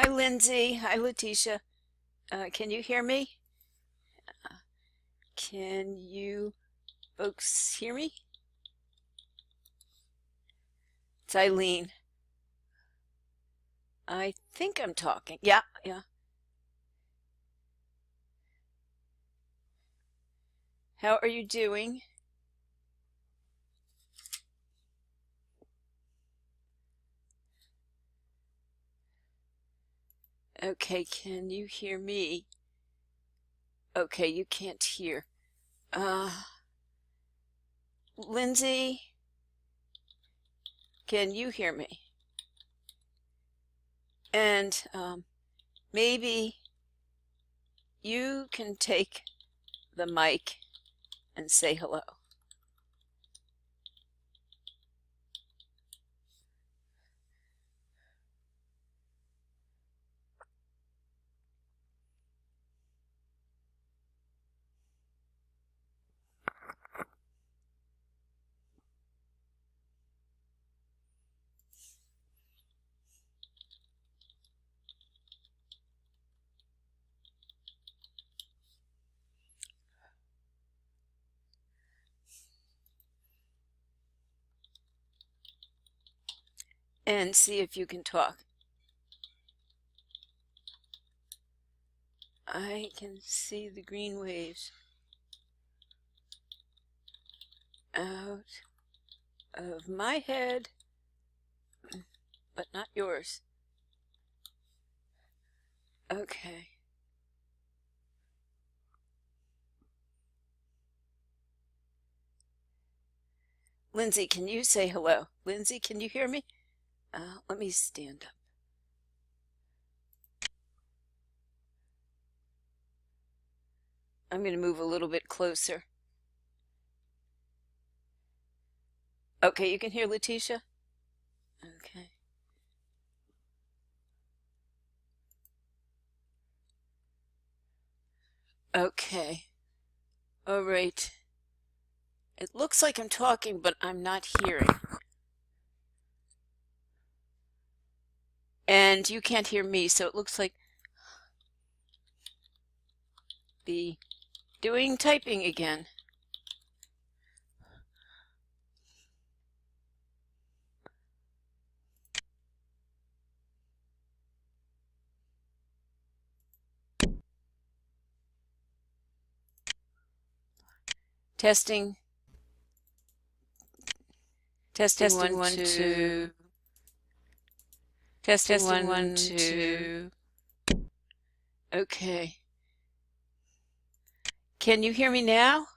Hi, Lindsay. Hi, Letitia. Can you hear me? Can you folks hear me? It's Eileen. I think I'm talking. Yeah, yeah. How are you doing? Okay, can you hear me? Okay, you can't hear. Lindsay, can you hear me? And maybe you can take the mic and say hello. And see if you can talk. I can see the green waves out of my head, but not yours. Okay. Lindsay, can you say hello? Lindsay, can you hear me? Let me stand up. I'm going to move a little bit closer. Okay, you can hear Letitia? Okay. Okay. All right. It looks like I'm talking, but I'm not hearing. And you can't hear me, so it looks like the doing typing again. Testing. Testing, Testing, one, two. Testing, one, two. Okay. Can you hear me now?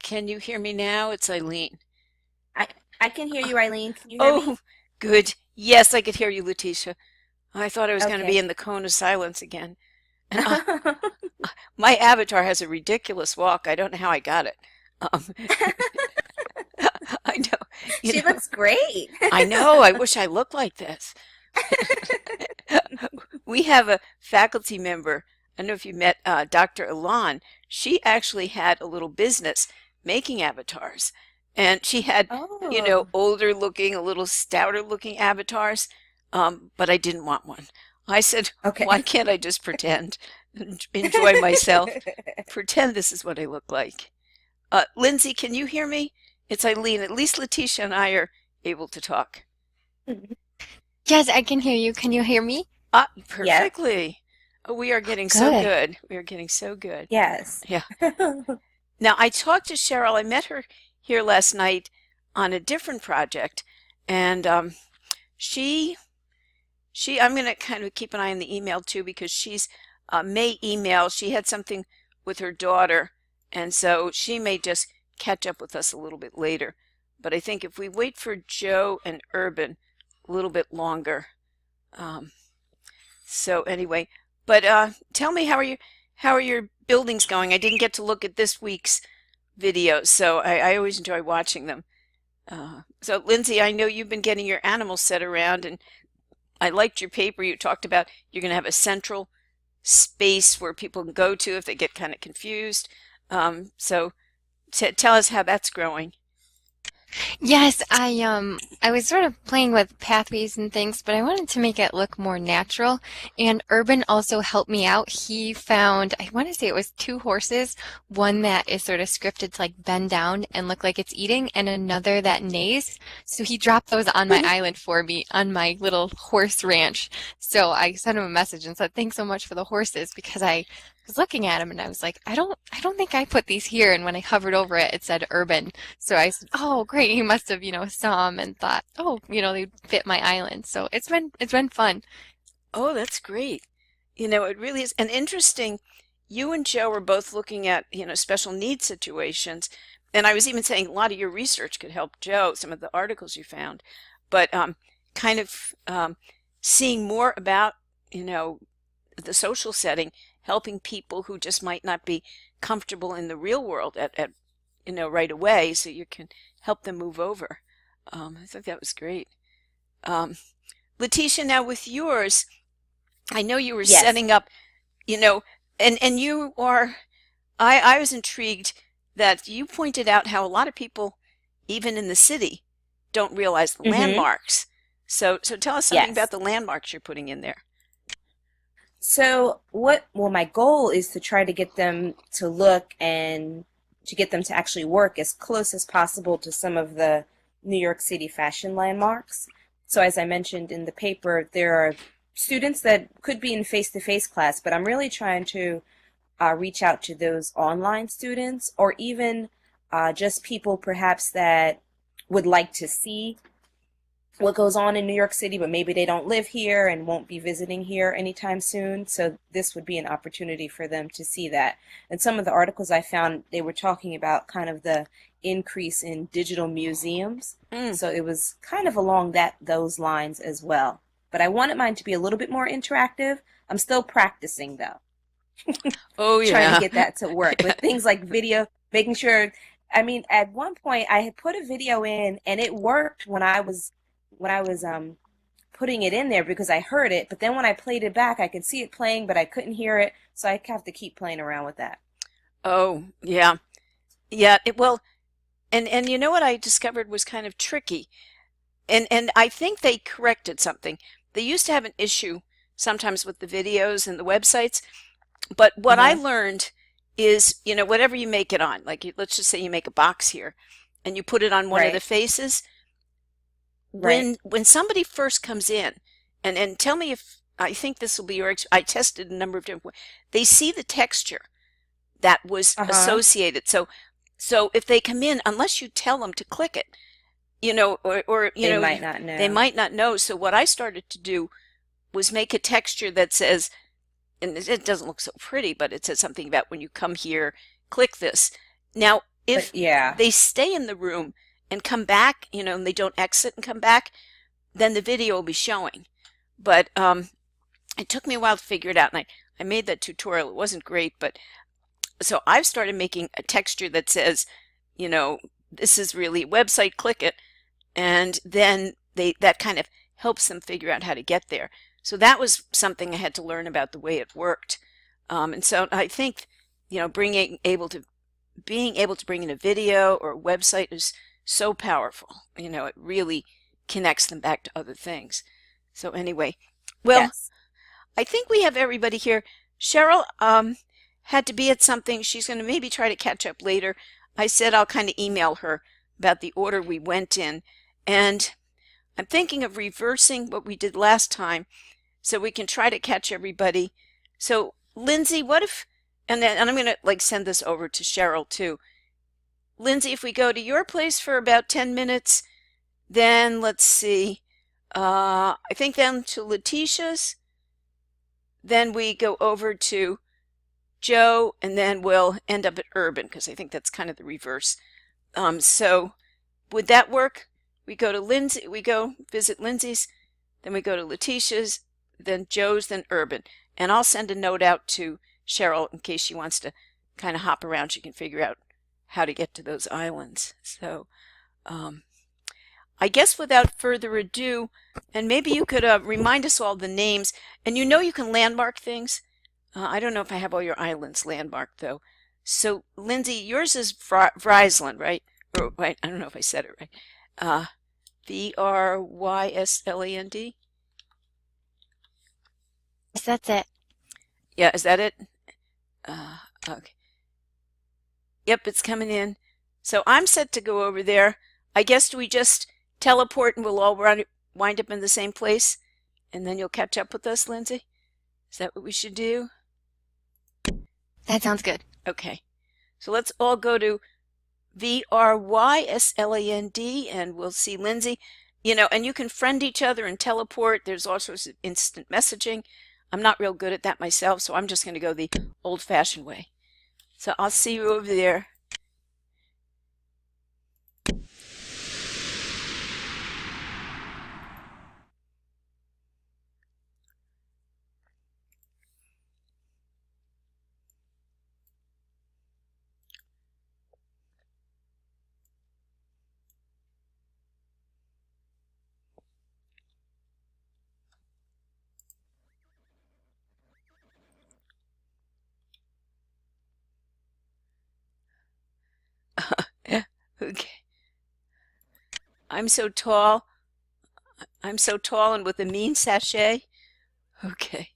Can you hear me now? It's Eileen. I can hear you, Eileen. Can you hear me? Oh, good. Yes, I could hear you, Letitia. I thought I was going to be Okay. in the cone of silence again. And my avatar has a ridiculous walk. I don't know how I got it. Um, I know, She looks great. I know. I wish I looked like this. We have a faculty member. I don't know if you met Dr. Elan. She actually had a little business making avatars. And she had, Oh, older looking, a little stouter looking avatars. But I didn't want one. I said, why okay. can't I just pretend, enjoy myself, pretend this is what I look like? Lindsay, can you hear me? It's Eileen. At least Letitia and I are able to talk. Yes, I can hear you. Can you hear me? Yes. Perfectly. Oh, we are getting so Good. good. We are getting so good. Yes. Yeah. Now, I talked to Cheryl. I met her here last night on a different project, and she I'm going to kind of keep an eye on the email too because she's may email. She had something with her daughter, and so she may just catch up with us a little bit later. But I think if we wait for Joe and Urban a little bit longer, um, so anyway, but tell me how are your buildings going? I didn't get to look at this week's videos, so I always enjoy watching them. So Lindsay, I know you've been getting your animals set around, and I liked your paper. You talked about you're going to have a central space where people can go to if they get kind of confused. So tell us how that's growing. Yes, I was sort of playing with pathways and things, but I wanted to make it look more natural. And Urban also helped me out. He found, I want to say it was two horses, one that is sort of scripted to like bend down and look like it's eating, and another that neighs. So he dropped those on my island for me on my little horse ranch. So I sent him a message and said, "Thanks so much for the horses," because I was looking at him and I was like, I don't think I put these here. And when I hovered over it, it said Urban. So I said, "Oh, great." He must have, saw them and thought, "Oh, they fit my island." So it's been fun. Oh, that's great. It really is. And interesting, you and Joe were both looking at, special needs situations. And I was even saying a lot of your research could help Joe, some of the articles you found. But kind of seeing more about, you know, the social setting, helping people who just might not be comfortable in the real world right away, so you can help them move over. I think that was great. Um, Letitia, now with yours, I know you were Yes. setting up, you know, and you are, I was intrigued that you pointed out how a lot of people, even in the city, don't realize the Mm-hmm. landmarks. So tell us something about Yes. the landmarks you're putting in there. Well, my goal is to try to get them to look and to get them to actually work as close as possible to some of the New York City fashion landmarks. So as I mentioned in the paper, there are students that could be in face-to-face class, but I'm really trying to reach out to those online students or even just people perhaps that would like to see what goes on in New York City, but maybe they don't live here and won't be visiting here anytime soon. So this would be an opportunity for them to see that. And some of the articles I found, they were talking about kind of the increase in digital museums. Mm. So it was kind of along those lines as well. But I wanted mine to be a little bit more interactive. I'm still practicing though, Oh trying to yeah. get that to work with things like video, making sure. I mean, at one point I had put a video in and it worked when I was putting it in there because I heard it, but then when I played it back, I could see it playing, but I couldn't hear it, so I have to keep playing around with that. Oh yeah. Yeah. Well, and you know what I discovered was kind of tricky, and I think they corrected something. They used to have an issue sometimes with the videos and the websites, but what I Mm-hmm. learned is, whatever you make it on, like let's just say you make a box here and you put it on one of the Right, faces, right. when somebody first comes in, and tell me if I think this will be I tested a number of different ways. They see the texture that was Uh-huh. associated. So if they come in, unless you tell them to click it, or They might not they know. might not know. So what I started to do was make a texture that says, and it doesn't look so pretty, but it says something about when you come here, click this. Now, But if yeah, they stay in the room and come back, and they don't exit and come back, then the video will be showing. But it took me a while to figure it out, and I made that tutorial. It wasn't great, but so I've started making a texture that says, you know, this is really a website, click it, and then that kind of helps them figure out how to get there. So that was something I had to learn about the way it worked. And so I think, being able to bring in a video or a website is so powerful. It really connects them back to other things. So anyway, well, yes. I think we have everybody here. Cheryl had to be at something. She's going to maybe try to catch up later. I said I'll kind of email her about the order we went in. And I'm thinking of reversing what we did last time so we can try to catch everybody. So, Lindsay, what if, and I'm going to like send this over to Cheryl too. Lindsay, if we go to your place for about 10 minutes, then let's see, I think then to Letitia's, then we go over to Joe, and then we'll end up at Urban because I think that's kind of the reverse. So would that work? We go to Lindsay, we go visit Lindsay's, then we go to Letitia's, then Joe's, then Urban. And I'll send a note out to Cheryl in case she wants to kind of hop around. She can figure out how to get to those islands. So um, I guess without further ado, and maybe you could remind us all the names. And you can landmark things. I don't know if I have all your islands landmarked though. So Lindsay, yours is Vriesland, right? or wait, I don't know if I said it right. Vyslland. Yes, that's it. Yeah, is that it? Okay. Yep, it's coming in. So I'm set to go over there. I guess we just teleport and we'll all wind up in the same place, and then you'll catch up with us, Lindsay? Is that what we should do? That sounds good. Okay. So let's all go to Vyslland and we'll see Lindsay. And you can friend each other and teleport. There's all sorts of instant messaging. I'm not real good at that myself, so I'm just going to go the old-fashioned way. So I'll see you over there. Okay. I'm so tall. I'm so tall and with a mean sachet. Okay.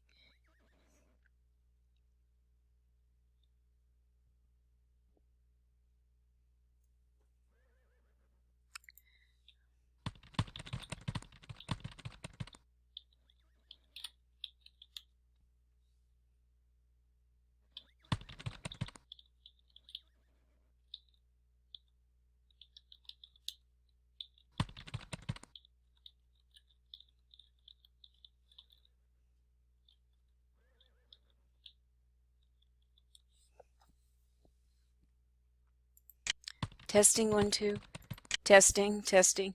Testing 1, 2. Testing, testing.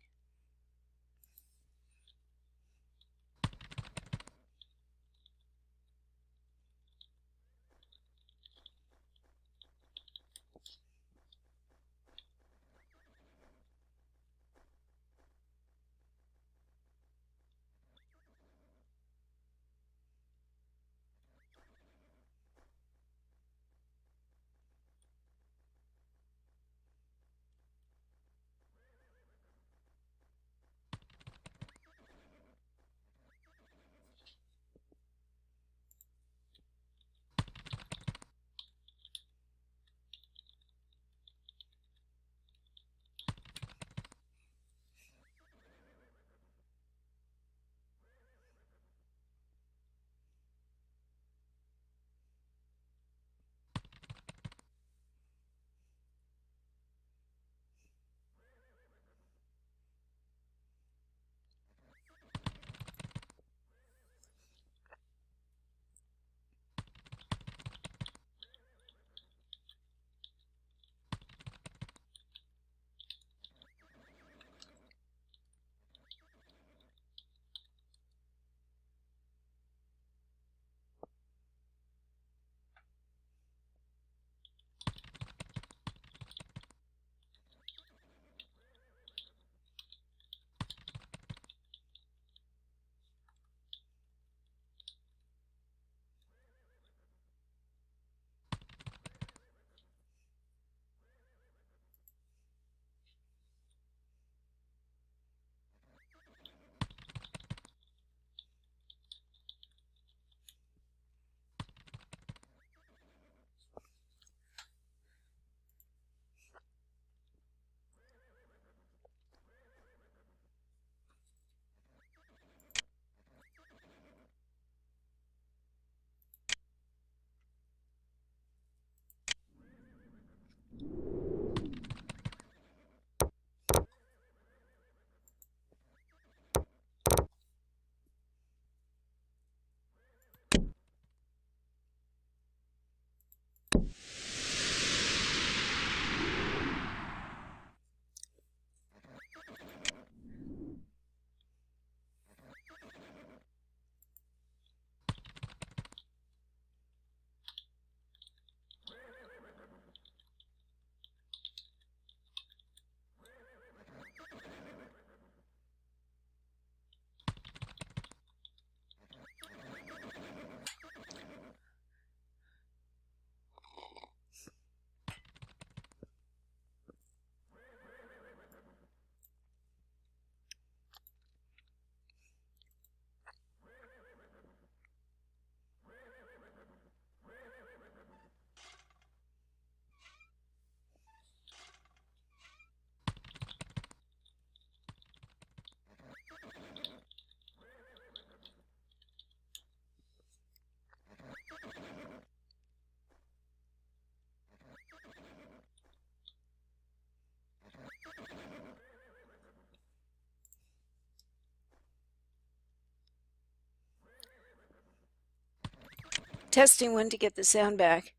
Testing one to get the sound back.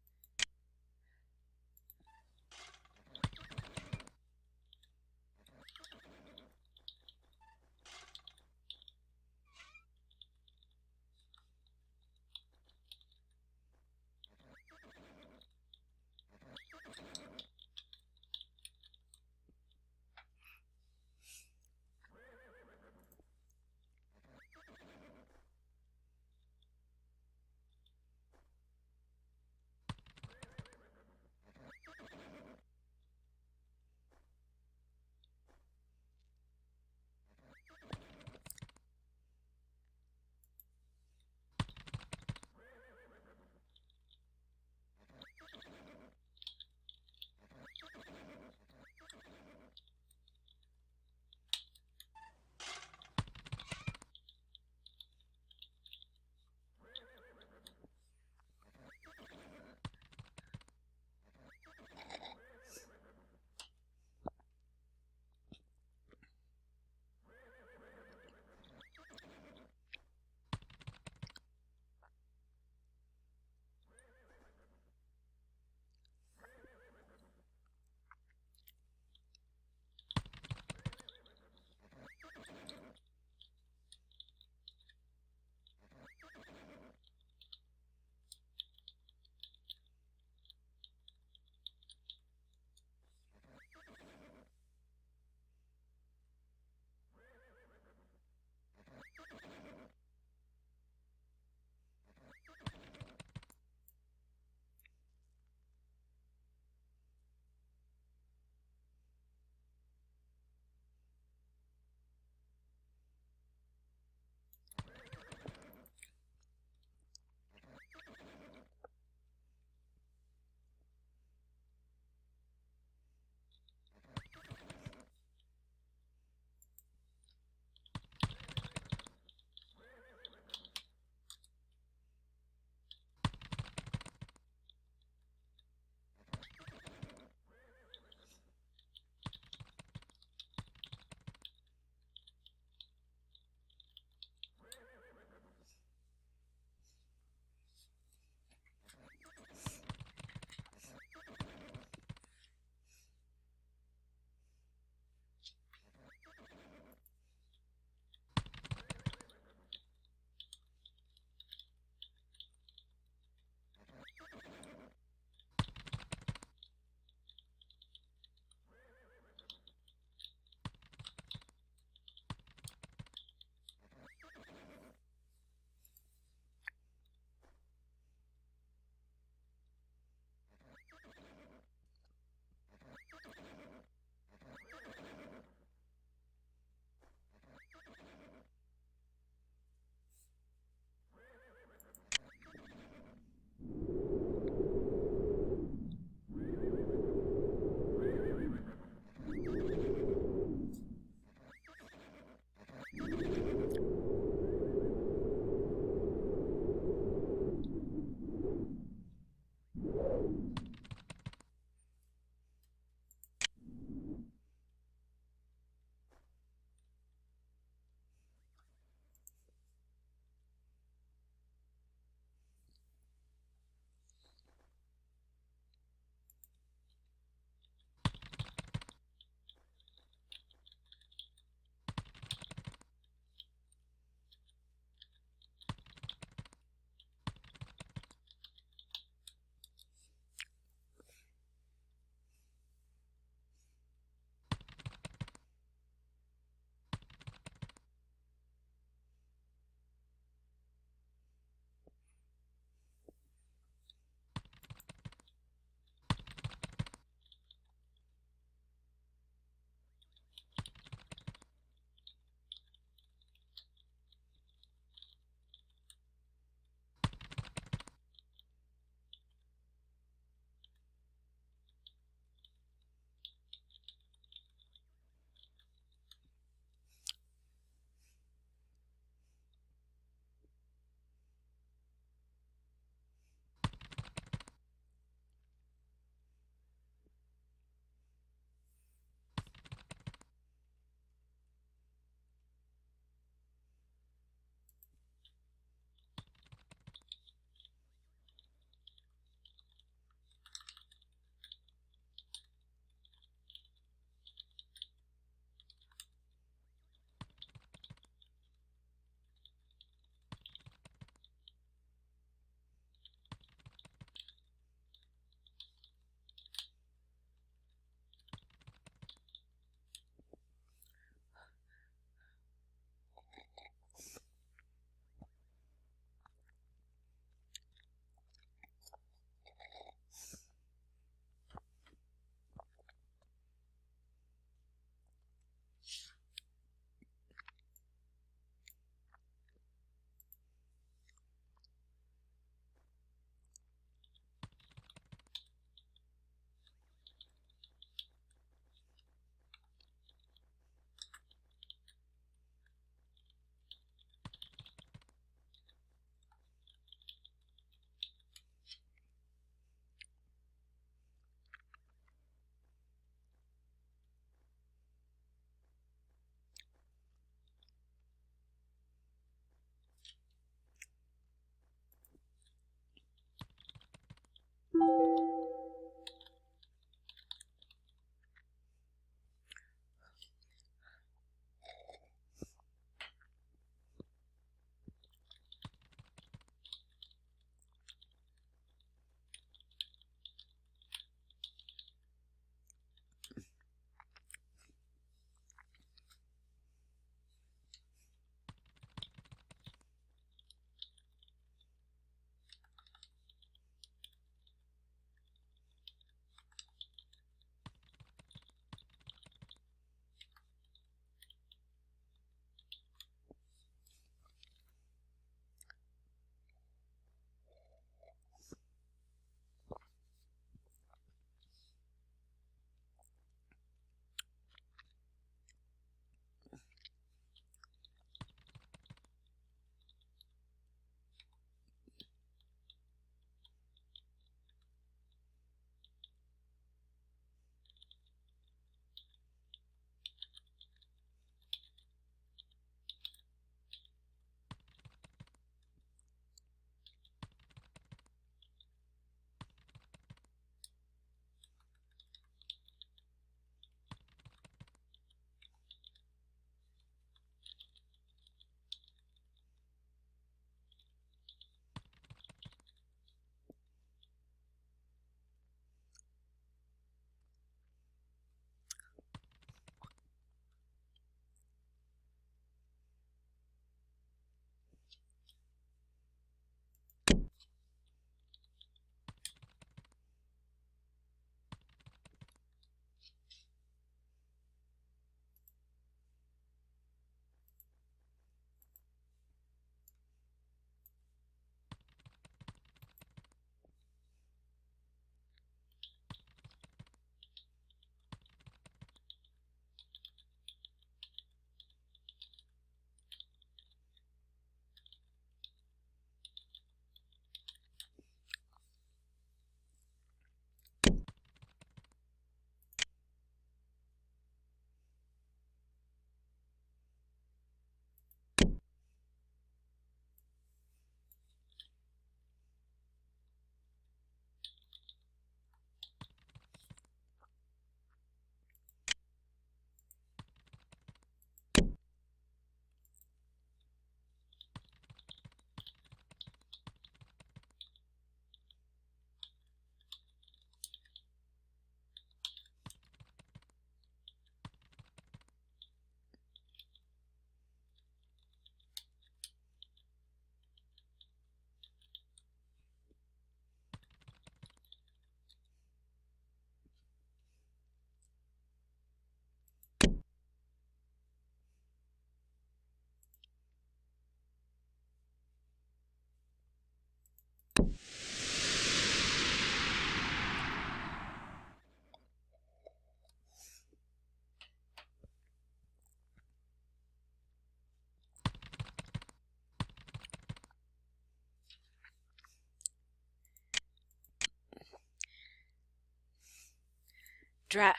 Dra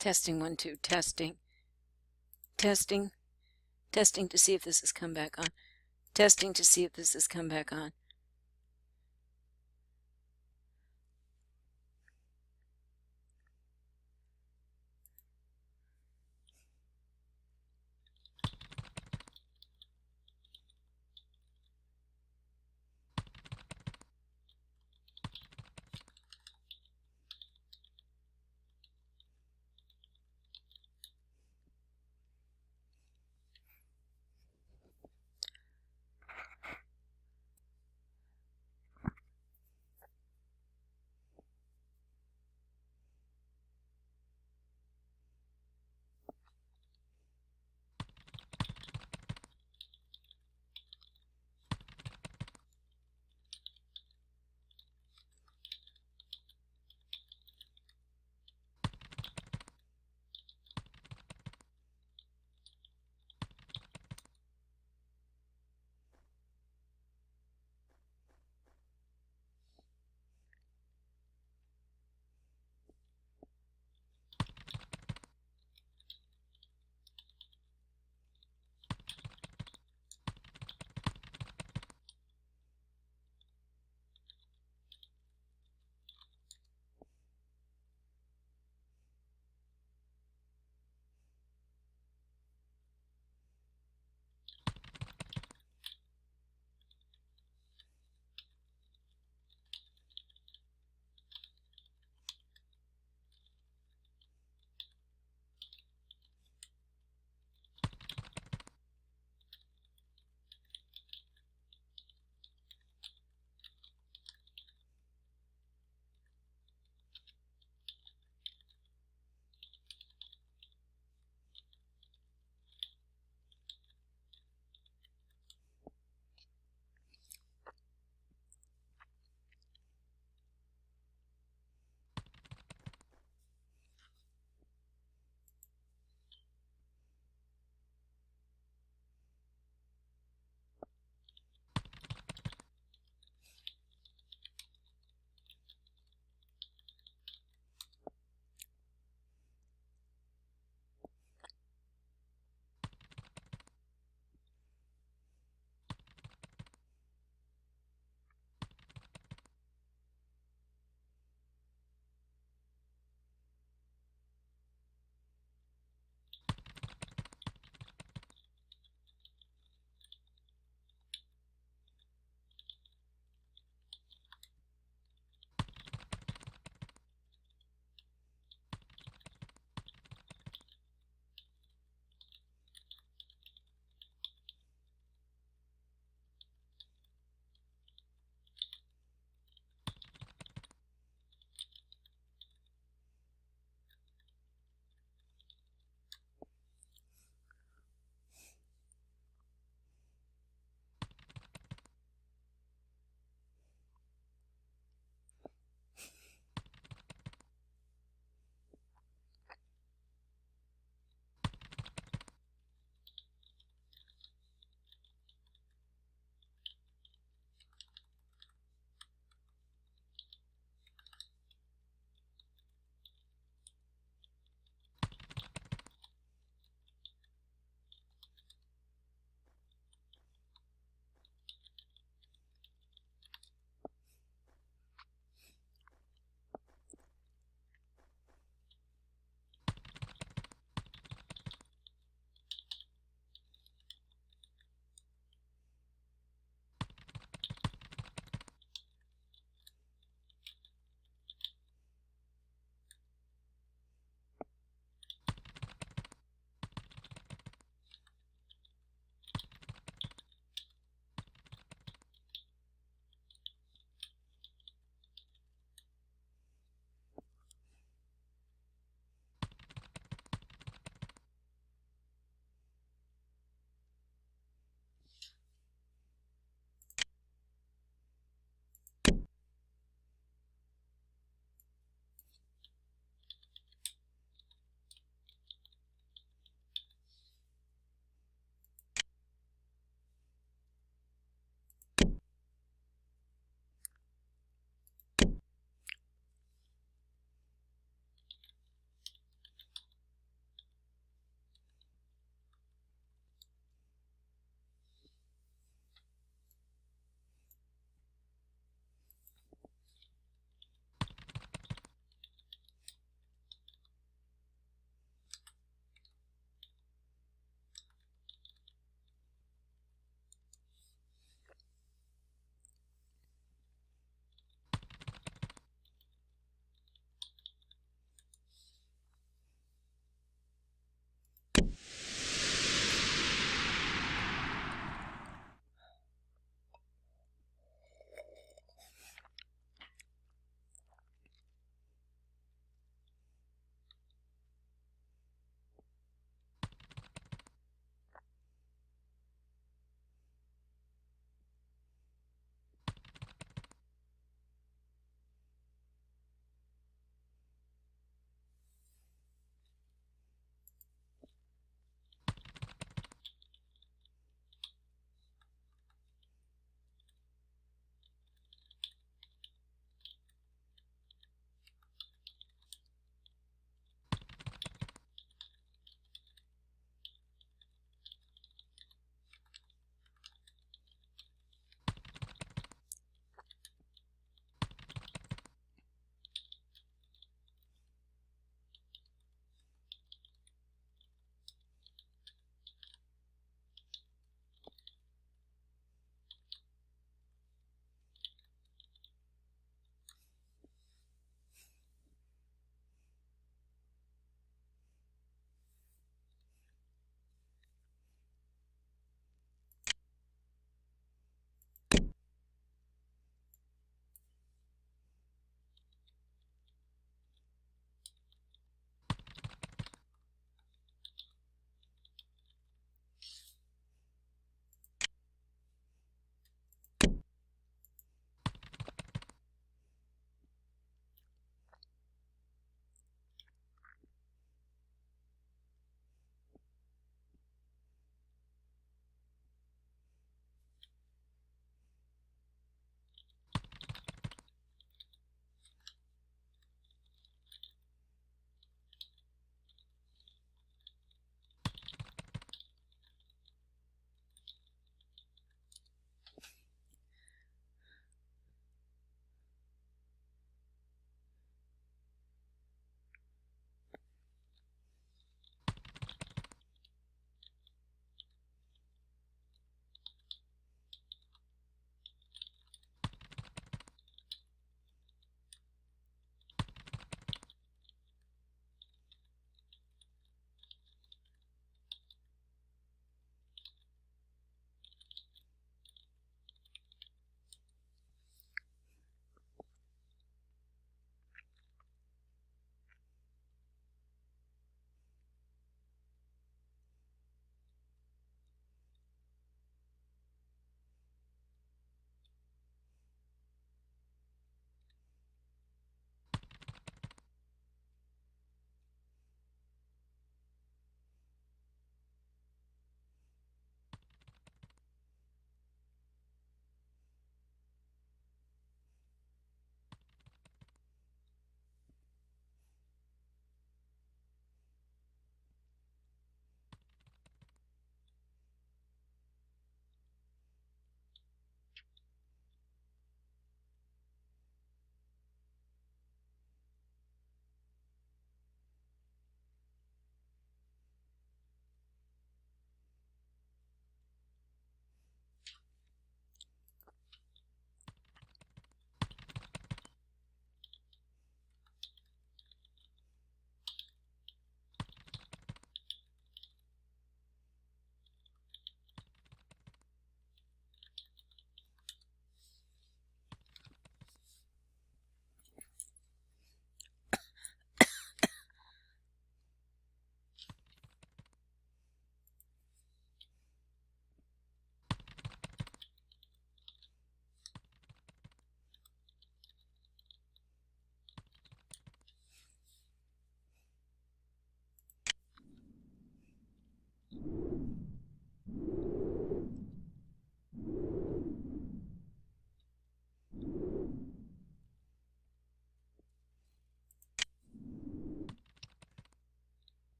Testing, 1, 2, testing, testing, testing to see if this has come back on. Testing to see if this has come back on.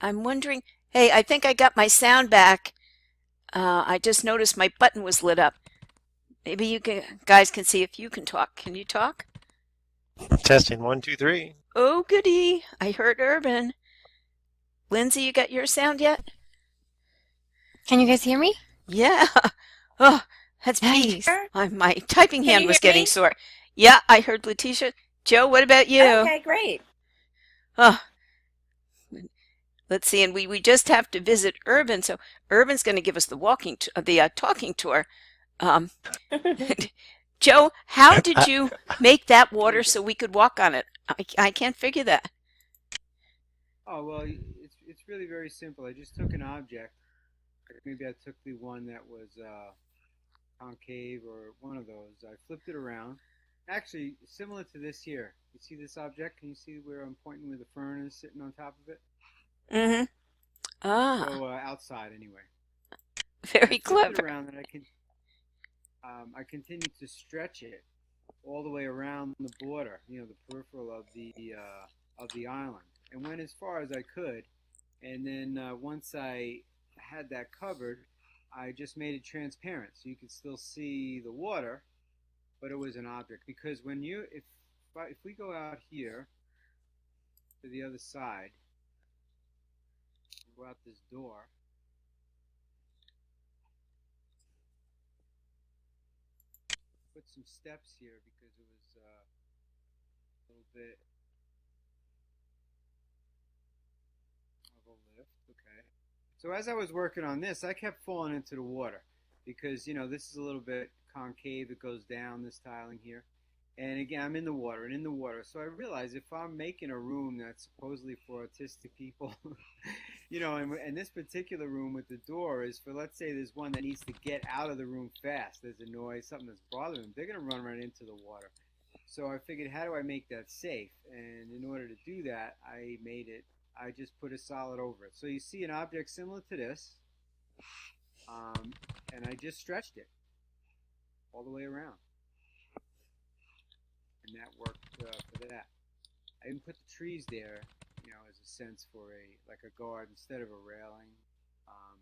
I'm wondering, hey, I think I got my sound back. I just noticed my button was lit up. Maybe guys can see if you can talk. Can you talk? Testing 1, 2, 3. Oh, goody. I heard Urban. Lindsay, you got your sound yet? Can you guys hear me? Yeah. Oh, that's beat. Nice. My typing Can hand you was hear getting me? sore. Yeah, I heard Letitia. Joe, what about you? Okay, great. Oh, let's see. And we just have to visit Urban. So Urban's going to give us the talking tour. Um, Joe, how did I, you make that water so we could walk on it? I can't figure that. Oh well, it's really very simple. I just took an object. Maybe I took the one that was concave or one of those. I flipped it around. Actually, similar to this here. You see this object? Can you see where I'm pointing where the fern is sitting on top of it? Mm-hmm. Ah, So outside anyway. I very flipped it clever. around and I continued to stretch it all the way around the border, the peripheral of the island, and went as far as I could. And then once I had that covered, I just made it transparent so you could still see the water, but it was an object. Because if we go out here to the other side, go out this door, put some steps here because it was a little bit of a lift. Okay. So as I was working on this, I kept falling into the water because this is a little bit concave. It goes down this tiling here, and again I'm in the water and in the water. So I realized if I'm making a room that's supposedly for autistic people, and this particular room with the door is for, let's say there's one that needs to get out of the room fast. There's a noise, something that's bothering them. They're gonna run right into the water. So I figured, how do I make that safe? And in order to do that, I just put a solid over it. So you see an object similar to this, and I just stretched it all the way around, and that worked for that. I even put the trees there, as a sense for like a guard instead of a railing. Um,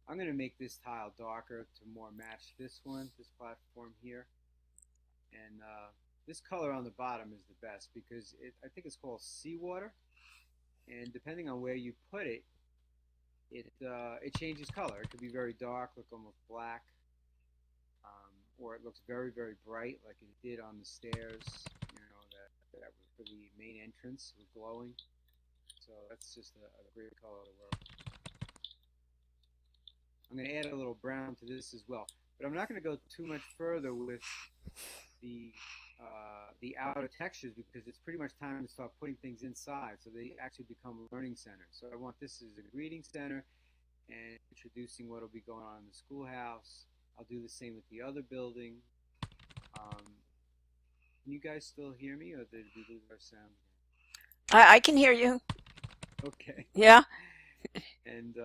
I'm going to make this tile darker to more match this platform here, and this color on the bottom is the best because I think it's called seawater. And depending on where you put it, it changes color. It could be very dark, look almost black, or it looks very, very bright, like it did on the stairs. That was for the main entrance, it was glowing. So that's just a great color to work. I'm going to add a little brown to this as well, but I'm not going to go too much further with the outer textures because it's pretty much time to start putting things inside so they actually become a learning center. So I want this as a greeting center and introducing what will be going on in the schoolhouse. I'll do the same with the other building. Can you guys still hear me, or did we lose our sound? I can hear you. Okay. Yeah. And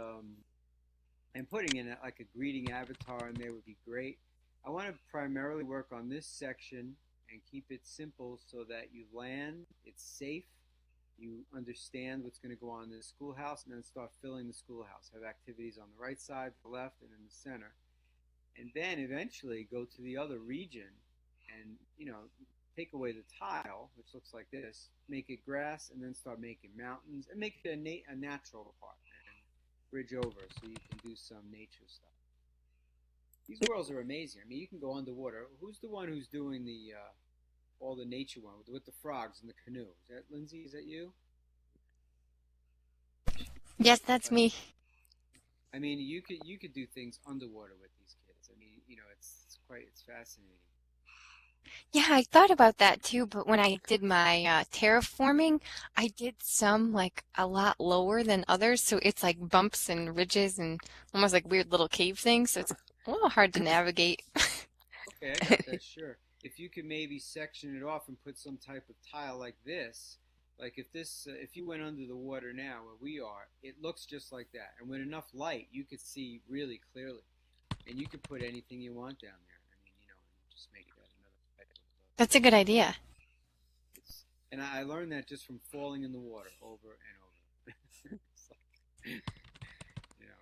putting in like a greeting avatar in there would be great. I want to primarily work on this section and keep it simple so that you land, it's safe, you understand what's going to go on in the schoolhouse, and then start filling the schoolhouse. Have activities on the right side, the left, and in the center. And then eventually go to the other region and, take away the tile, which looks like this, make it grass, and then start making mountains, and make it a natural part, and bridge over so you can do some nature stuff. These worlds are amazing. I mean, you can go underwater. Who's the one who's doing all the nature one with the frogs and the canoe? Is that Lindsay? Is that you? Yes, that's me. I mean, you could do things underwater with these kids. I mean, it's fascinating. Yeah, I thought about that too, but when I did my terraforming, I did some like a lot lower than others, so it's like bumps and ridges and almost like weird little cave things, so it's a little hard to navigate. Okay, I got that. Sure. If you could maybe section it off and put some type of tile like this, like if you went under the water now where we are, it looks just like that, and with enough light, you could see really clearly, and you could put anything you want down there. I mean, and just make that another type of. That's a good idea. And I learned that just from falling in the water over and over. It's like, You know,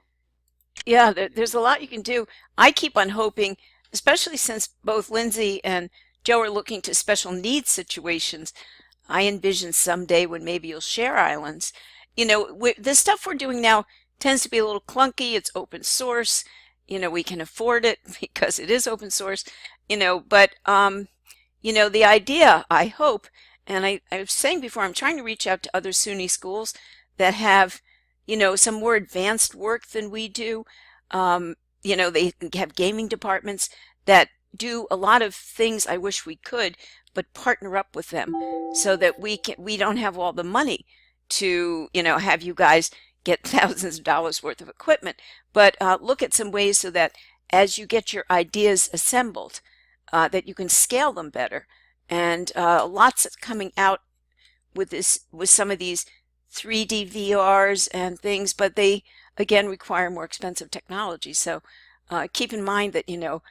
Yeah, there's a lot you can do. I keep on hoping, especially since both Lindsay and Joe are looking to special needs situations. I envision someday when maybe you'll share islands. The stuff we're doing now tends to be a little clunky. It's open source. We can afford it because it is open source. But the idea, I hope, and I was saying before, I'm trying to reach out to other SUNY schools that have, some more advanced work than we do. They have gaming departments that do a lot of things I wish we could, but partner up with them so that we don't have all the money to, have you guys get thousands of dollars worth of equipment, but look at some ways so that as you get your ideas assembled, that you can scale them better. And lots that's coming out with some of these 3D VRs and things, but they again require more expensive technology. So keep in mind that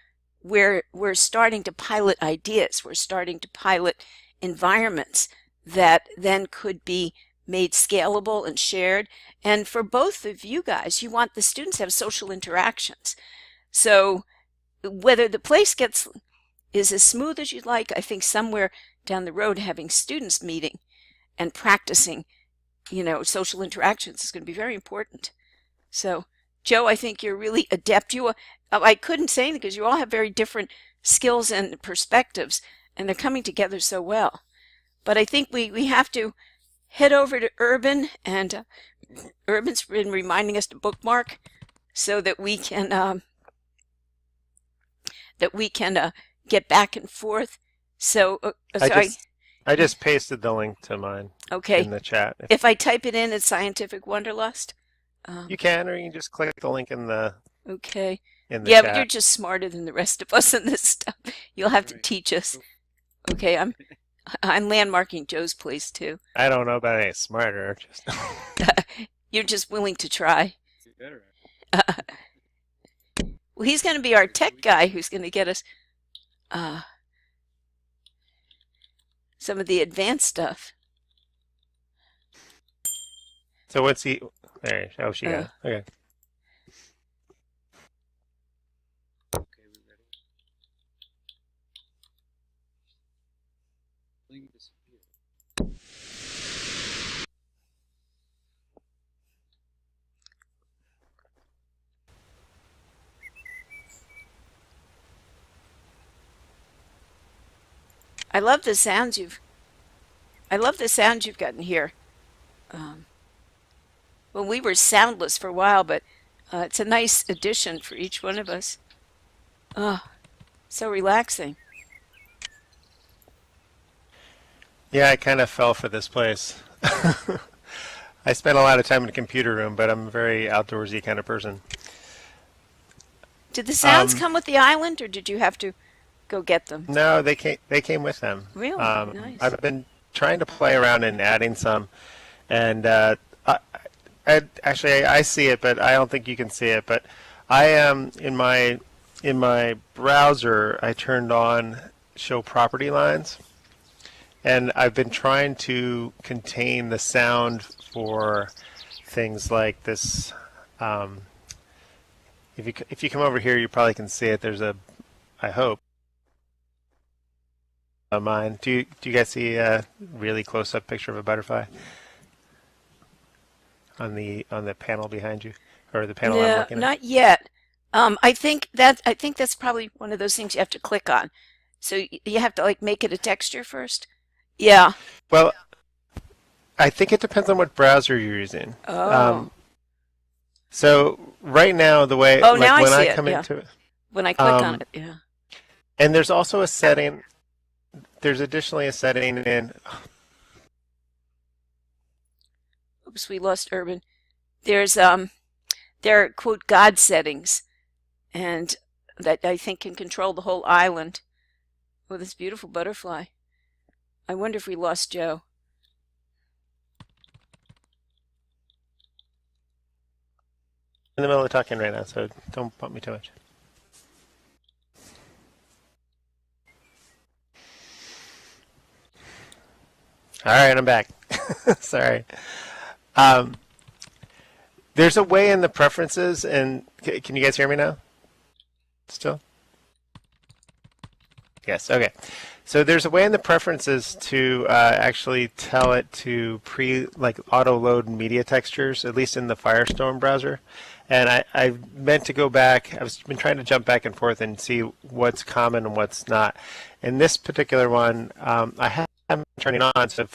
we're starting to pilot ideas. We're starting to pilot environments that then could be made scalable and shared. And for both of you guys, you want the students to have social interactions. So whether the place is as smooth as you'd like, I think somewhere down the road having students meeting and practicing, social interactions is going to be very important. So, Joe, I think you're really adept. I couldn't say anything because you all have very different skills and perspectives, and they're coming together so well. But I think we have to head over to Urban, and Urban's been reminding us to bookmark so that we can get back and forth. So, I just pasted the link to mine okay. in the chat. If I type it in, it's Scientific Wanderlust. You can, or you can just click the link in the okay. in the Yeah, chat. but you're just smarter than the rest of us in this stuff. You'll have to Right. teach us. Okay, I'm landmarking Joe's place too. I don't know about any smarter. Just You're just willing to try. It's better. Well, he's going to be our tech guy who's going to get us some of the advanced stuff. so what's he? There. Oh, she got it. Okay. Okay, we ready? Link disappeared. I love the sounds you've gotten here. Well, we were soundless for a while, but it's a nice addition for each one of us. Oh, so relaxing. Yeah, I kind of fell for this place. I spent a lot of time in the computer room, but I'm a very outdoorsy kind of person. Did the sounds Um, come with the island, or did you have to go get them? No, they came with them. Really? Nice. I've been trying to play around and adding some, and actually I see it, but I don't think you can see it. But I am in my browser. I turned on show property lines, and I've been trying to contain the sound for things like this. If you come over here, you probably can see it. There's I hope. Mine. Do you guys see a really close-up picture of a butterfly on the panel behind you, or the panel I'm No, looking at? not yet. I think that's probably one of those things you have to click on. So you have to like make it a texture first. Yeah. Well, I think it depends on what browser you're using. Oh. So right now, the way Oh, like now I when see I it, come yeah. into it, When I click on um, it, yeah. and there's also a setting. There's additionally a setting in. Oops, we lost Urban. There are quote God settings, and that I think can control the whole island. Oh, this beautiful butterfly. I wonder if we lost Joe. In the middle of talking right now, so don't bump me too much. All right, I'm back. Sorry. There's a way in the preferences, and can you guys hear me now? Still? Yes, okay. So there's a way in the preferences to actually tell it to like auto-load media textures, at least in the Firestorm browser. And I meant to go back. I've been trying to jump back and forth and see what's common and what's not. In this particular one, I haven't turned it on. So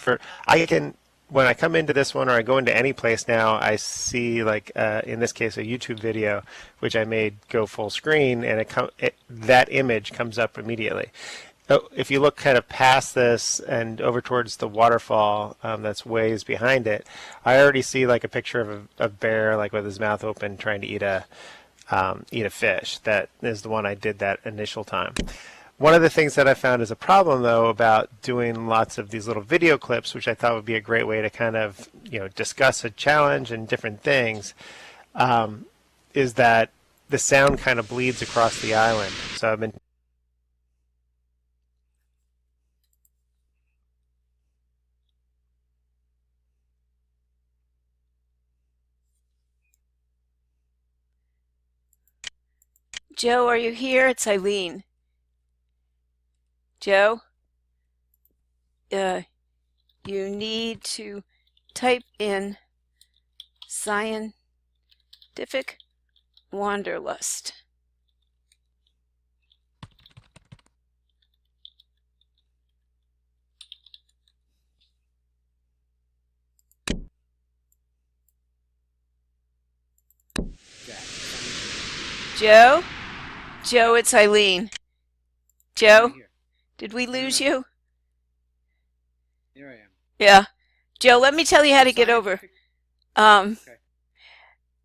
when I come into this one or I go into any place now, I see, like in this case, a YouTube video, which I made go full screen, and that image comes up immediately. So if you look kind of past this and over towards the waterfall that's ways behind it, I already see like a picture of a bear, like with his mouth open, trying to eat a fish. That is the one I did that initial time. One of the things that I found is a problem, though, about doing lots of these little video clips, which I thought would be a great way to kind of, discuss a challenge and different things, is that the sound kind of bleeds across the island. So I've been Joe, are you here? It's Eileen. Joe, you need to type in scientific wanderlust. Joe? Joe, it's Eileen. Joe, did we lose you? Here I am. Yeah. Joe, let me tell you how to get over. Okay.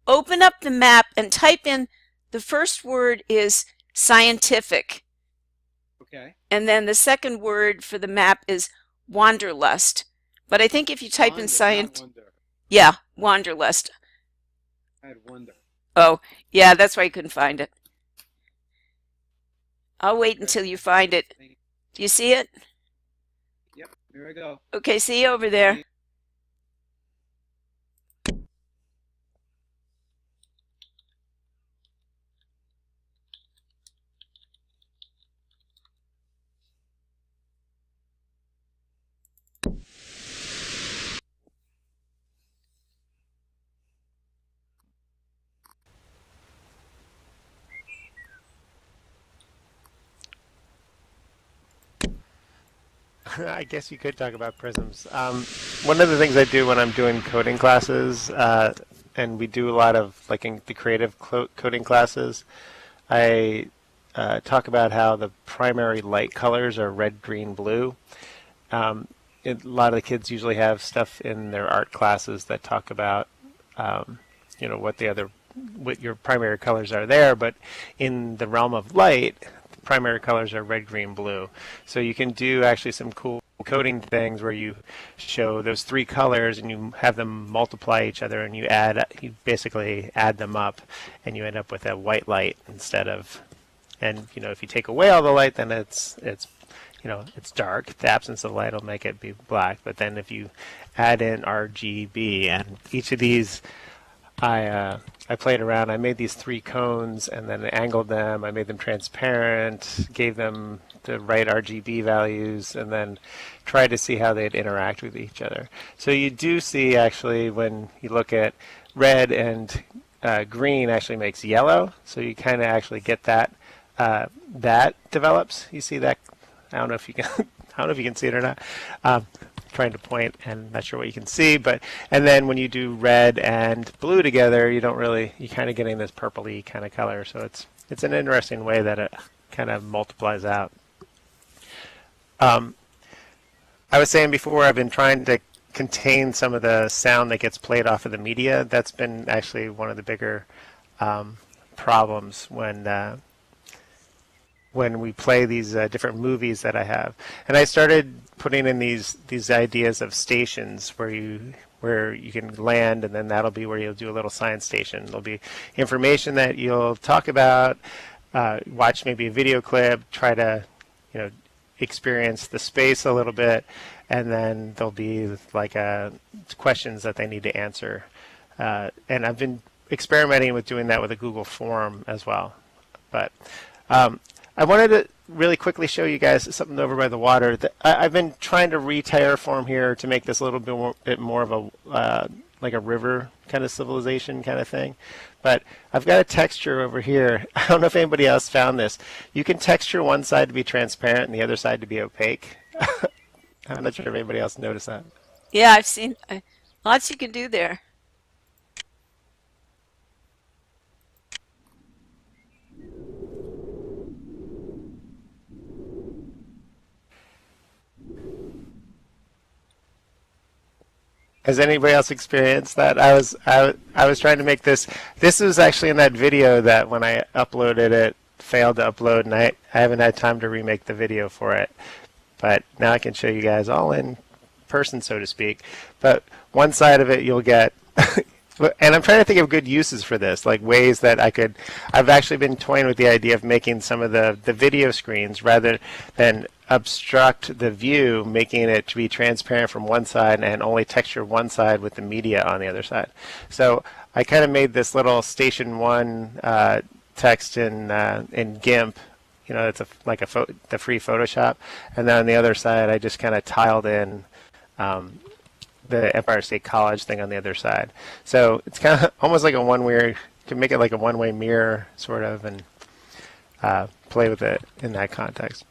Open up the map and type in, the first word is scientific. Okay. And then the second word for the map is wanderlust. But I think if you type in yeah, wanderlust. I had wonder. Oh, yeah, that's why you couldn't find it. I'll wait until you find it. Do you see it? Yep, here I go. Okay, see you over there. I guess you could talk about prisms. One of the things I do when I'm doing coding classes, and we do a lot of, like in the creative coding classes, I talk about how the primary light colors are red, green, blue. A lot of the kids usually have stuff in their art classes that talk about, what your primary colors are there, but in the realm of light, primary colors are red, green, blue. So you can do actually some cool coding things where you show those three colors and you have them multiply each other, and you basically add them up, and you end up with a white light instead of, and if you take away all the light, then it's dark. The absence of light will make it be black. But then if you add in RGB, and each of these I played around. I made these three cones and then angled them. I made them transparent, gave them the right RGB values, and then tried to see how they'd interact with each other. So you do see, actually, when you look at red and green actually makes yellow. So you kind of actually get that develops. You see that? I don't know if you can. I don't know if you can see it or not. Trying to point and not sure what you can see, and then when you do red and blue together, you're kind of getting this purpley kind of color. So it's an interesting way that it kind of multiplies out. I was saying before, I've been trying to contain some of the sound that gets played off of the media. That's been actually one of the bigger problems when we play these different movies that I have. And I started putting in these ideas of stations where you can land, and then that'll be where you'll do a little science station. There'll be information that you'll talk about, watch maybe a video clip, try to experience the space a little bit, and then there'll be like questions that they need to answer And I've been experimenting with doing that with a Google form as well. But I wanted to really quickly show you guys something over by the water. I've been trying to re-terraform here to make this a little bit more of a like a river kind of civilization kind of thing. But I've got a texture over here. I don't know if anybody else found this. You can texture one side to be transparent and the other side to be opaque. I'm not sure if anybody else noticed that. Yeah, I've seen lots you can do there. Has anybody else experienced that? I was trying to make this. This was actually in that video that when I uploaded it failed to upload, and I haven't had time to remake the video for it. But now I can show you guys all in person, so to speak. But one side of it you'll get, and I'm trying to think of good uses for this, like ways that I've actually been toying with the idea of making some of the video screens rather than obstruct the view, making it to be transparent from one side and only texture one side with the media on the other side. So I kind of made this little Station 1 text in GIMP. You know, it's like the free Photoshop, and then on the other side, I just kind of tiled in the Empire State College thing on the other side. So it's kind of almost like a one-way. You can make it like a one-way mirror, sort of, and play with it in that context.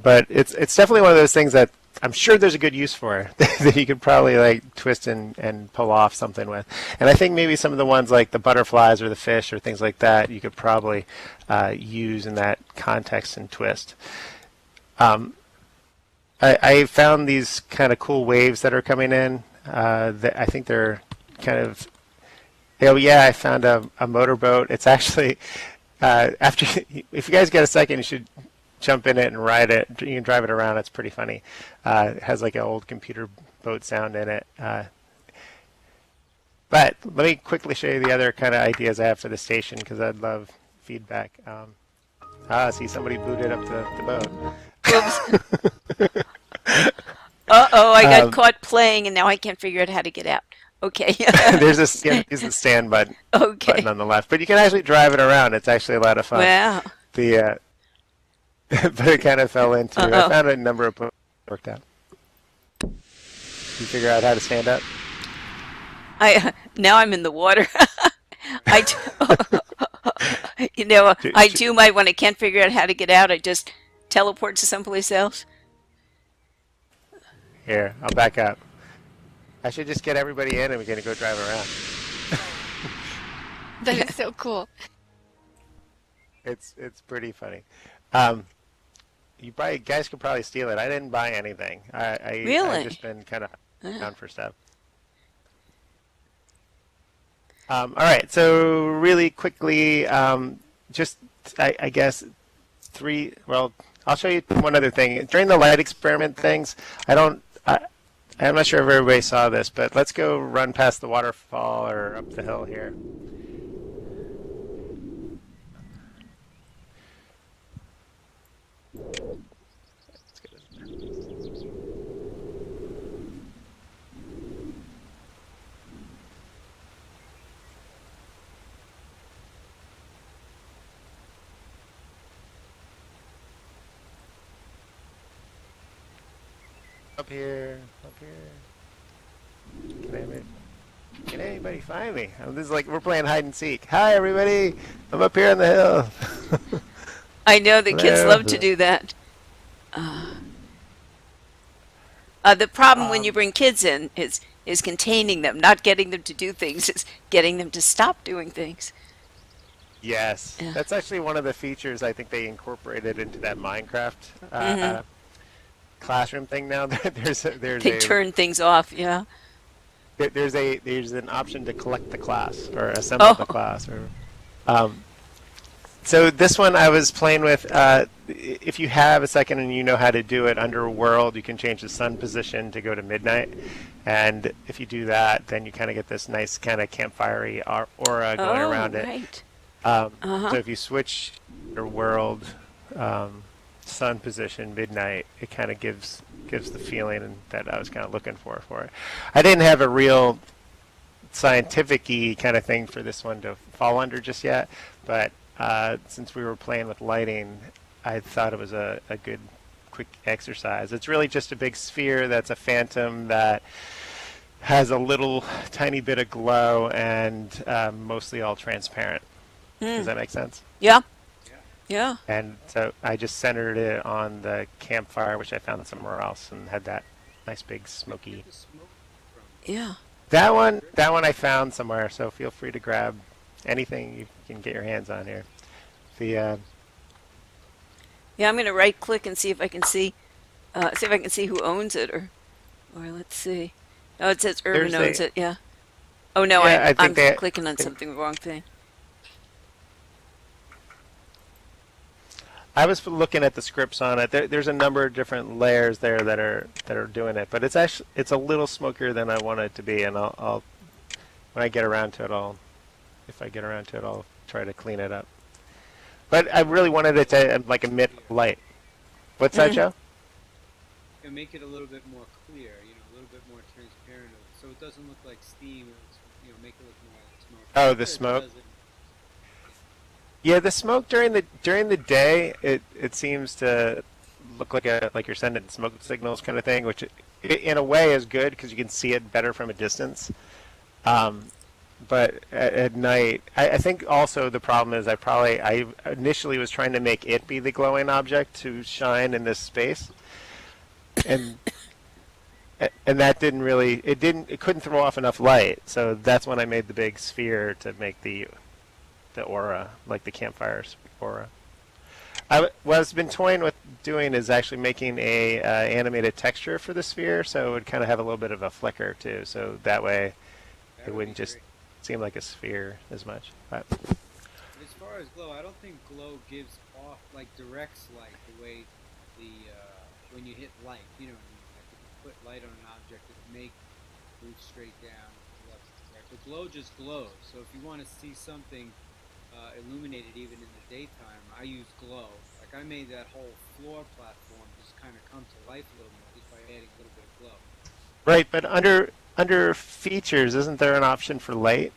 But it's definitely one of those things that I'm sure there's a good use for that you could probably like twist and pull off something with. And I think maybe some of the ones like the butterflies or the fish or things like that you could probably use in that context and twist. I found these kind of cool waves that are coming in. That I think they're kind of. Oh yeah, I found a motorboat. It's actually after if you guys get a second, you should jump in it and ride it. You can drive it around. It's pretty funny. It has like an old computer boat sound in it. But let me quickly show you the other kind of ideas I have for the station because I'd love feedback. See, somebody booted up the boat. Oops. Uh-oh, I got caught playing and now I can't figure out how to get out. Okay. There's a stand button Okay. on the left, but you can actually drive it around. It's actually a lot of fun. Wow. But it kind of fell into. Uh-oh. I found a number of books that worked out. You figure out how to stand up? Now I'm in the water. You know, I do my when I can't figure out how to get out, I just teleport to someplace else. Here, I'll back up. I should just get everybody in and we're going to go drive around. That is so cool. It's pretty funny. You guys could probably steal it. I didn't buy anything. Really? I've just been kind of down for stuff. All right, so really quickly, just I guess I'll show you one other thing. During the light experiment things, I'm not sure if everybody saw this, but let's go run past the waterfall or up the hill here. Let's get this. Up here. Can anybody find me? This is like we're playing hide and seek. Hi, everybody. I'm up here on the hill. I know the kids love to do that. The problem when you bring kids in is containing them, not getting them to do things. It's getting them to stop doing things. Yes, Yeah. that's actually one of the features I think they incorporated into that Minecraft classroom thing. Now They turn things off. Yeah. there's an option to collect the class or assemble the class. So this one I was playing with. If you have a second and you know how to do it under World, you can change the sun position to go to midnight, and if you do that, then you kind of get this nice kind of campfire-y aura going around it. Right. So if you switch your World sun position midnight, it kind of gives gives the feeling that I was kind of looking for it. I didn't have a real scientific-y kind of thing for this one to fall under just yet, but since we were playing with lighting, I thought it was a good quick exercise. It's really just a big sphere that's a phantom that has a little tiny bit of glow and mostly all transparent. Does that make sense? Yeah. Yeah. And so I just centered it on the campfire, which I found somewhere else, and had that nice big smoky. Yeah. That one I found somewhere. So feel free to grab anything you can get your hands on here. The Yeah, I'm going to right click and see if I can see who owns it, or let's see. Oh, it says Urban owns it. Yeah. Oh no, Yeah, I'm clicking on something wrong thing. I was looking at the scripts on it. There's a number of different layers there that are doing it, but it's a little smokier than I want it to be, and I'll when I get around to it, if I get around to it, I'll try to clean it up. But I really wanted it to like emit light. What's that, Joe? And make it a little bit more clear, a little bit more transparent, so it doesn't look like steam. Make it look more like smoke. Oh, the smoke. Yeah, the smoke during the day, it seems to look like you're sending smoke signals kind of thing, which in a way is good because you can see it better from a distance. But at night, I think also the problem is I initially was trying to make it be the glowing object to shine in this space, and that didn't really it couldn't throw off enough light. So that's when I made the big sphere to make the aura, like the campfire's aura. What I've been toying with doing is actually making a animated texture for the sphere, so it would kind of have a little bit of a flicker too. So that way, it wouldn't just seem like a sphere as much. But as far as glow, I don't think glow gives off like directs light the way when you hit light. Like if you put light on an object, it'll move straight down left to right. But glow just glows. So if you want to see something illuminated even in the daytime, I use glow. Like I made that whole floor platform just kind of come to life a little more just by adding a little bit of glow. right, but under features, isn't there an option for light?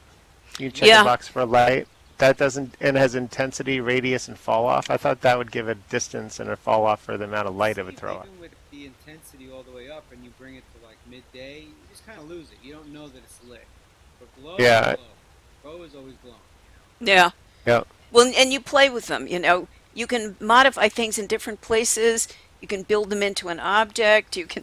You can check the box for light. That doesn't, and has intensity, radius, and fall off. I thought that would give a distance and a fall off for the amount of light it would throw off. Even with the intensity all the way up, and you bring it to like midday, you just kind of lose it. You don't know that it's lit. But glow, glow is always glowing. Yeah. Yeah. Well, and you play with them. You can modify things in different places. You can build them into an object. You can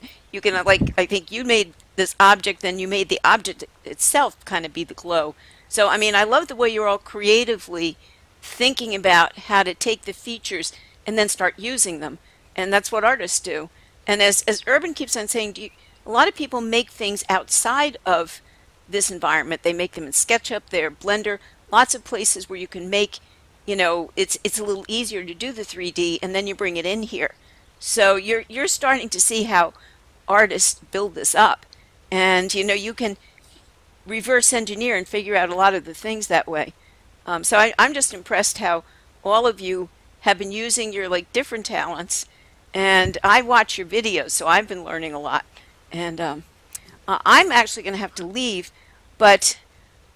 like, I think you made this object, then you made the object itself kind of be the glow. So I mean, I love the way you're all creatively thinking about how to take the features and then start using them, and that's what artists do. And as Urban keeps on saying, a lot of people make things outside of this environment. They make them in SketchUp, their Blender, lots of places where you can make, it's a little easier to do the 3D, and then you bring it in here. So you're starting to see how artists build this up, and you can reverse engineer and figure out a lot of the things that way. So I'm just impressed how all of you have been using your different talents, and I watch your videos, so I've been learning a lot. And I'm actually going to have to leave, but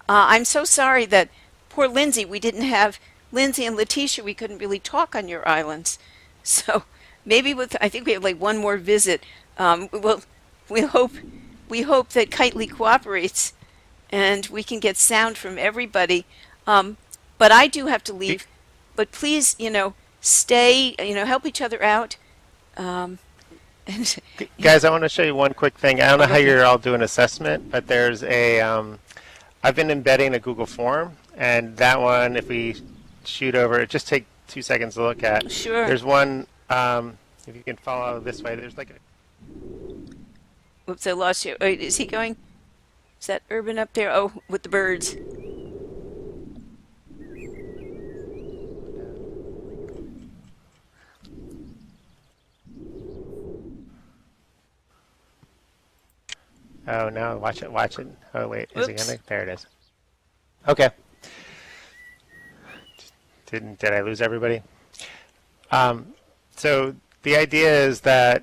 I'm so sorry that poor Lindsay, we didn't have Lindsay and Letitia, we couldn't really talk on your islands. So maybe I think we have one more visit. We hope that Kitely cooperates and we can get sound from everybody. But I do have to leave. But please, stay, help each other out. Guys, I want to show you one quick thing. I don't know how you're all doing assessment, but there's I've been embedding a Google form, and that one, if we shoot over it, just take 2 seconds to look at. Sure. There's one, if you can follow this way, there's Whoops, I lost you. Wait, is he going? Is that Urban up there? Oh, with the birds. Oh no, watch it. Oh wait, is it gonna? There it is. Okay. Did I lose everybody? So the idea is that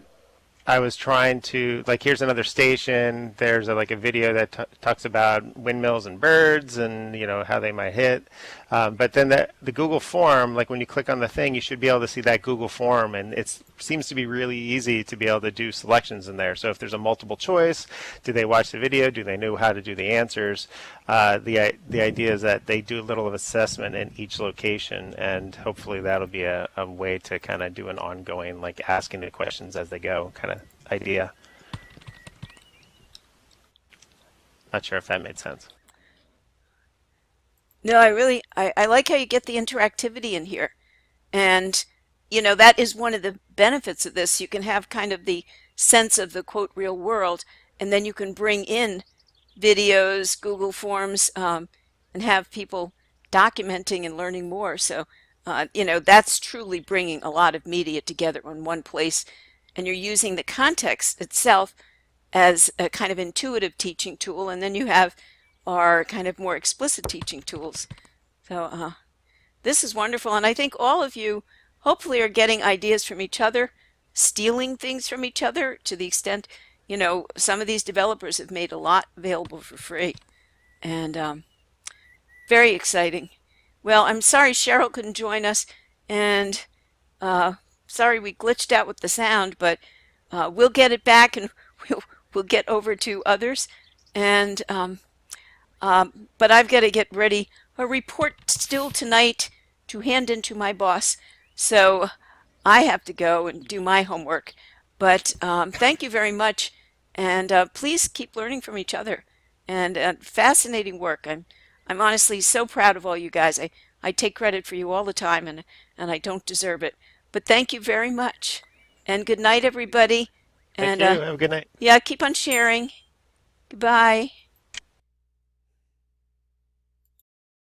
I was trying to, like, here's another station. There's like a video that talks about windmills and birds and, how they might hit. But then the Google form, like when you click on the thing, you should be able to see that Google form, and it seems to be really easy to be able to do selections in there. So if there's a multiple choice, do they watch the video? Do they know how to do the answers? The idea is that they do a little of assessment in each location, and hopefully that'll be a way to kind of do an ongoing, like, asking the questions as they go kind of idea. Not sure if that made sense. No, I like how you get the interactivity in here. And, that is one of the benefits of this. You can have kind of the sense of the quote real world, and then you can bring in videos, Google Forms, and have people documenting and learning more. So, that's truly bringing a lot of media together in one place. And you're using the context itself as a kind of intuitive teaching tool, and then you have our kind of more explicit teaching tools. So this is wonderful, and I think all of you hopefully are getting ideas from each other, stealing things from each other to the extent, some of these developers have made a lot available for free, and very exciting. Well, I'm sorry Cheryl couldn't join us, and sorry we glitched out with the sound, but we'll get it back, and we'll get over to others. And but I've got to get ready. A report still tonight to hand in to my boss, so I have to go and do my homework. But thank you very much, and please keep learning from each other. And fascinating work. I'm honestly so proud of all you guys. I take credit for you all the time, and I don't deserve it. But thank you very much. And good night, everybody. Thank And you. Have a good night. yeah, keep on sharing. Goodbye.